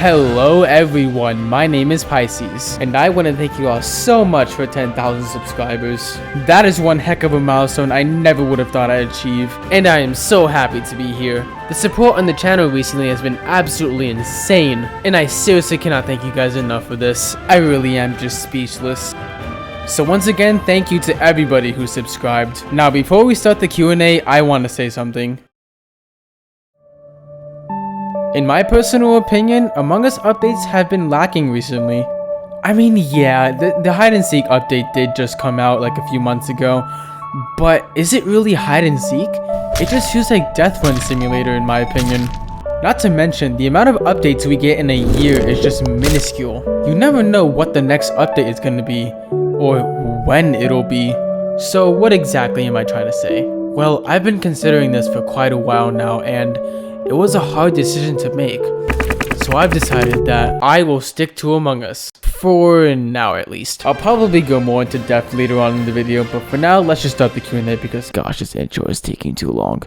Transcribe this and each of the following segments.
Hello everyone, my name is Pisces, and I want to thank you all so much for 10,000 subscribers. That is one heck of a milestone I never would have thought I'd achieve, and I am so happy to be here. The support on the channel recently has been absolutely insane, and I seriously cannot thank you guys enough for this. I really am just speechless. So once again, thank you to everybody who subscribed. Now before we start the Q&A, I want to say something. In my personal opinion, Among Us updates have been lacking recently. I mean, yeah, the hide and seek update did just come out like a few months ago, but is it really hide and seek? It just feels like Death Run Simulator in my opinion. Not to mention, the amount of updates we get in a year is just minuscule. You never know what the next update is going to be, or when it'll be. So what exactly am I trying to say? Well, I've been considering this for quite a while now, and it was a hard decision to make. So I've decided that I will stick to Among Us. For now at least. I'll probably go more into depth later on in the video, but for now, let's just start the Q&A because gosh, this intro is taking too long.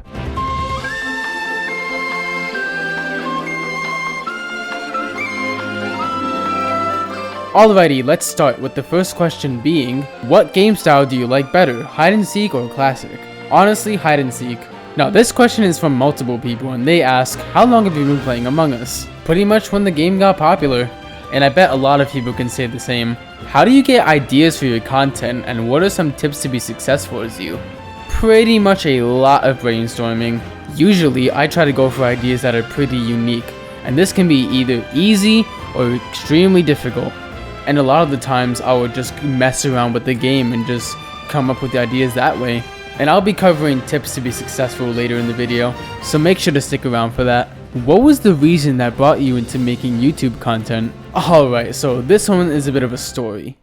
Alrighty, let's start with the first question being, what game style do you like better, hide and seek or classic? Honestly, hide and seek. Now this question is from multiple people and they ask, how long have you been playing Among Us? Pretty much when the game got popular. And I bet a lot of people can say the same. How do you get ideas for your content and what are some tips to be successful as you? Pretty much a lot of brainstorming. Usually I try to go for ideas that are pretty unique, and this can be either easy or extremely difficult. And a lot of the times I would just mess around with the game and just come up with the ideas that way. And I'll be covering tips to be successful later in the video, so make sure to stick around for that. What was the reason that brought you into making YouTube content? Alright, so this one is a bit of a story.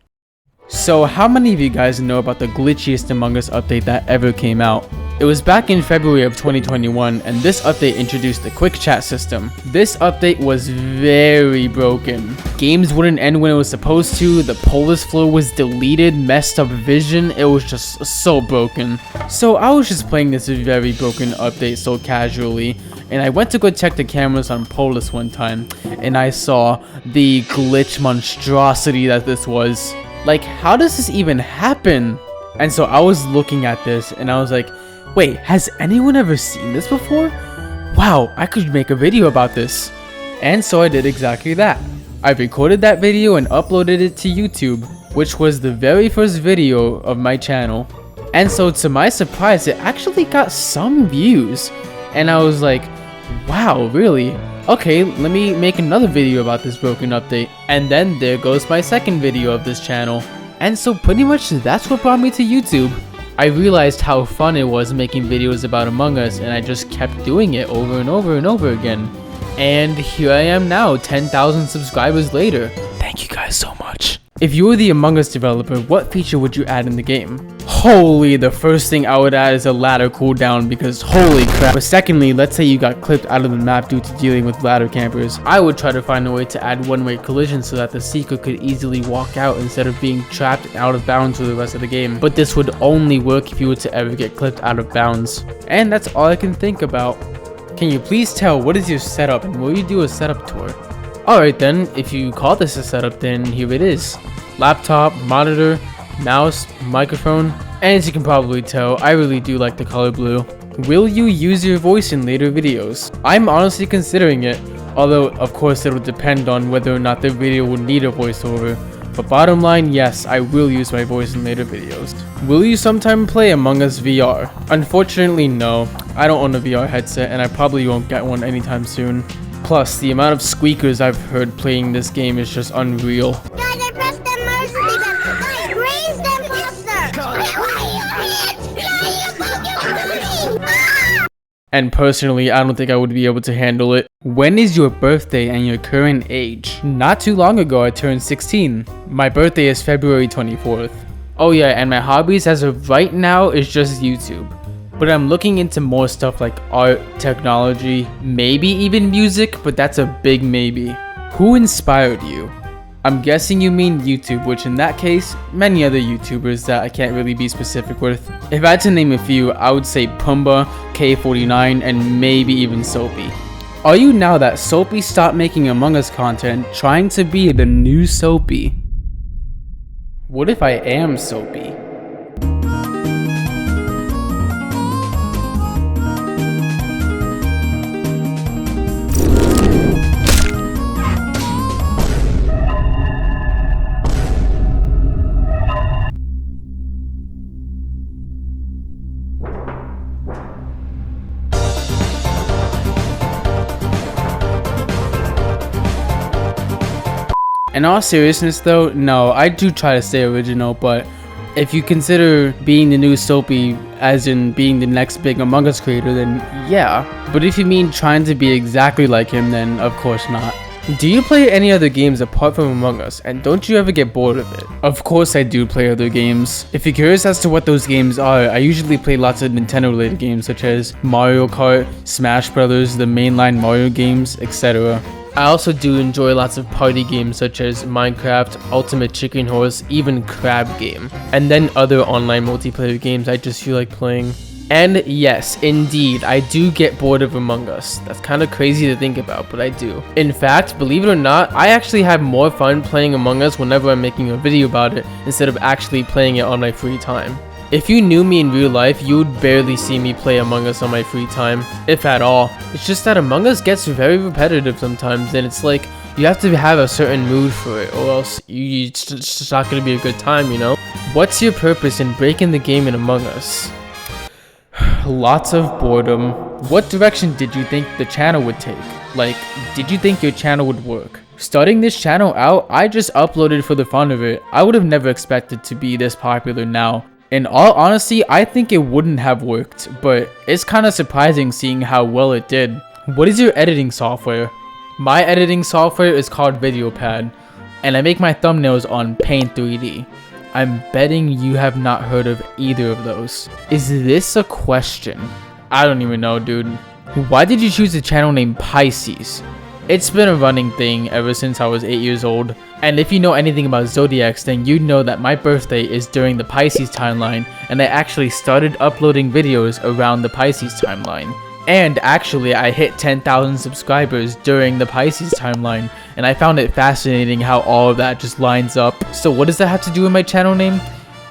So how many of you guys know about the glitchiest Among Us update that ever came out? It was back in February of 2021, and this update introduced the quick chat system. This update was very broken. Games wouldn't end when it was supposed to, the Polis floor was deleted, messed up vision, it was just so broken. So I was just playing this very broken update so casually, and I went to go check the cameras on Polis one time, and I saw the glitch monstrosity that this was. Like, how does this even happen? And so I was looking at this, and I was like, wait, has anyone ever seen this before? Wow, I could make a video about this. And so I did exactly that. I recorded that video and uploaded it to YouTube, which was the very first video of my channel. And so to my surprise, it actually got some views. And I was like, wow, really? Okay, let me make another video about this broken update. And then there goes my second video of this channel. And so pretty much that's what brought me to YouTube. I realized how fun it was making videos about Among Us, and I just kept doing it over and over and over again. And here I am now, 10,000 subscribers later. Thank you guys so much. If you were the Among Us developer, what feature would you add in the game? Holy, the first thing I would add is a ladder cooldown because holy crap. But secondly, let's say you got clipped out of the map due to dealing with ladder campers. I would try to find a way to add one-way collision so that the seeker could easily walk out instead of being trapped out of bounds for the rest of the game. But this would only work if you were to ever get clipped out of bounds. And that's all I can think about. Can you please tell what is your setup and will you do a setup tour? Alright then, if you call this a setup, then here it is. Laptop, monitor, mouse, microphone, and as you can probably tell, I really do like the color blue. Will you use your voice in later videos? I'm honestly considering it, although of course it will depend on whether or not the video will need a voiceover. But bottom line, yes, I will use my voice in later videos. Will you sometime play Among Us VR? Unfortunately, no. I don't own a VR headset and I probably won't get one anytime soon. Plus, the amount of squeakers I've heard playing this game is just unreal. Guys, I pressed the emergency button. Guys, raise them faster. And personally, I don't think I would be able to handle it. When is your birthday and your current age? Not too long ago, I turned 16. My birthday is February 24th. Oh yeah, and my hobbies as of right now is just YouTube. But I'm looking into more stuff like art, technology, maybe even music, but that's a big maybe. Who inspired you? I'm guessing you mean YouTube, which in that case, many other YouTubers that I can't really be specific with. If I had to name a few, I would say Pumbaa, K49, and maybe even Soapy. Are you, now that Soapy stopped making Among Us content, trying to be the new Soapy? What if I am Soapy? In all seriousness though, no, I do try to stay original, but if you consider being the new Soapy as in being the next big Among Us creator, then yeah. But if you mean trying to be exactly like him, then of course not. Do you play any other games apart from Among Us, and don't you ever get bored of it? Of course I do play other games. If you're curious as to what those games are, I usually play lots of Nintendo related games such as Mario Kart, Smash Brothers, the mainline Mario games, etc. I also do enjoy lots of party games such as Minecraft, Ultimate Chicken Horse, even Crab Game, and then other online multiplayer games I just feel like playing. And yes, indeed, I do get bored of Among Us. That's kind of crazy to think about, but I do. In fact, believe it or not, I actually have more fun playing Among Us whenever I'm making a video about it instead of actually playing it on my free time. If you knew me in real life, you would barely see me play Among Us on my free time, if at all. It's just that Among Us gets very repetitive sometimes, and it's like, you have to have a certain mood for it, or else it's just not going to be a good time, you know? What's your purpose in breaking the game in Among Us? Lots of boredom. What direction did you think the channel would take? Like, did you think your channel would work? Starting this channel out, I just uploaded for the fun of it. I would have never expected to be this popular now. In all honesty, I think it wouldn't have worked, but it's kind of surprising seeing how well it did. What is your editing software? My editing software is called VideoPad, and I make my thumbnails on Paint 3D. I'm betting you have not heard of either of those. Is this a question? I don't even know, dude. Why did you choose the channel name Pisces? It's been a running thing ever since I was 8 years old, and if you know anything about zodiacs, then you know that my birthday is during the Pisces timeline, and I actually started uploading videos around the Pisces timeline. And actually, I hit 10,000 subscribers during the Pisces timeline, and I found it fascinating how all of that just lines up. So what does that have to do with my channel name?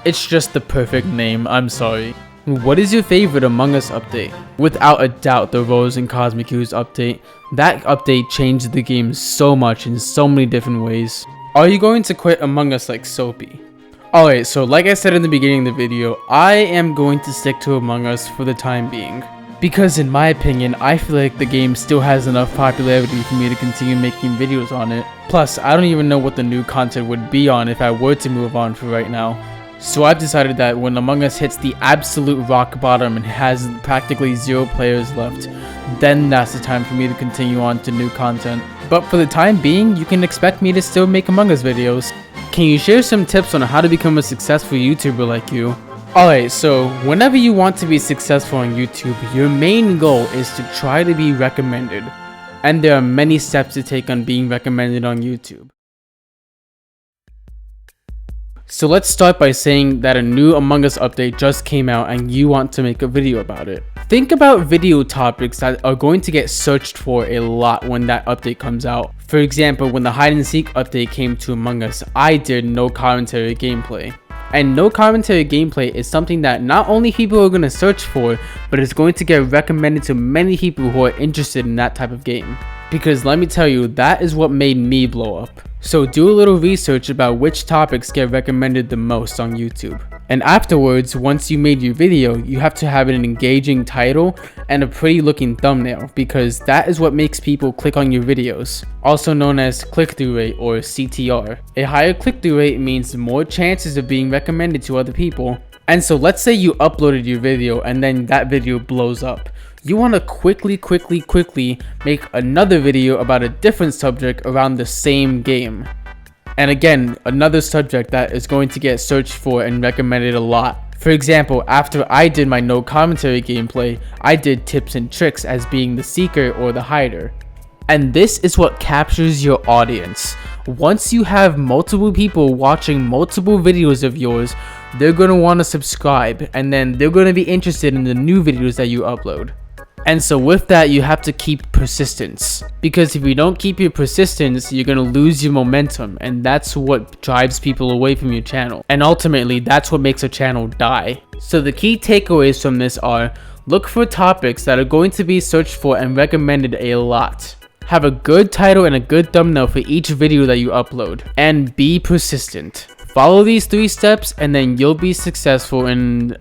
It's just the perfect name, I'm sorry. What is your favorite Among Us update? Without a doubt, the Rose and Cosmic Hues update. That update changed the game so much in so many different ways. Are you going to quit Among Us like Soapy? Alright, so like I said in the beginning of the video, I am going to stick to Among Us for the time being. Because in my opinion, I feel like the game still has enough popularity for me to continue making videos on it. Plus, I don't even know what the new content would be on if I were to move on for right now. So I've decided that when Among Us hits the absolute rock bottom and has practically 0 players left, then that's the time for me to continue on to new content. But for the time being, you can expect me to still make Among Us videos. Can you share some tips on how to become a successful YouTuber like you? Alright, so whenever you want to be successful on YouTube, your main goal is to try to be recommended. And there are many steps to take on being recommended on YouTube. So let's start by saying that a new Among Us update just came out and you want to make a video about it. Think about video topics that are going to get searched for a lot when that update comes out. For example, when the hide and seek update came to Among Us, I did no commentary gameplay. And no commentary gameplay is something that not only people are going to search for, but it's going to get recommended to many people who are interested in that type of game. Because let me tell you, that is what made me blow up. So do a little research about which topics get recommended the most on YouTube. And afterwards, once you made your video, you have to have an engaging title and a pretty looking thumbnail, because that is what makes people click on your videos, also known as click-through rate or CTR. A higher click-through rate means more chances of being recommended to other people. And so let's say you uploaded your video and then that video blows up. You want to quickly make another video about a different subject around the same game. And again, another subject that is going to get searched for and recommended a lot. For example, after I did my no commentary gameplay, I did tips and tricks as being the seeker or the hider. And this is what captures your audience. Once you have multiple people watching multiple videos of yours, they're going to want to subscribe, and then they're going to be interested in the new videos that you upload. And so with that, you have to keep persistence, because if you don't keep your persistence, you're gonna lose your momentum, and that's what drives people away from your channel, and ultimately that's what makes a channel die. So the key takeaways from this are: look for topics that are going to be searched for and recommended a lot. Have a good title and a good thumbnail for each video that you upload, and be persistent. Follow these 3 steps and then you'll be successful, and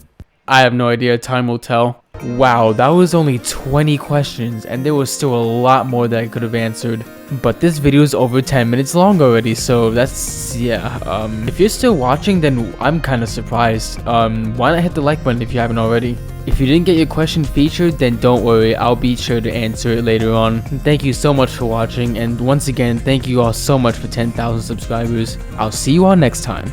I have no idea, time will tell. Wow, that was only 20 questions and there was still a lot more that I could have answered. But this video is over 10 minutes long already, so that's, yeah. If you're still watching, then I'm kind of surprised. Why not hit the like button if you haven't already? If you didn't get your question featured, then don't worry, I'll be sure to answer it later on. Thank you so much for watching, and once again, thank you all so much for 10,000 subscribers. I'll see you all next time.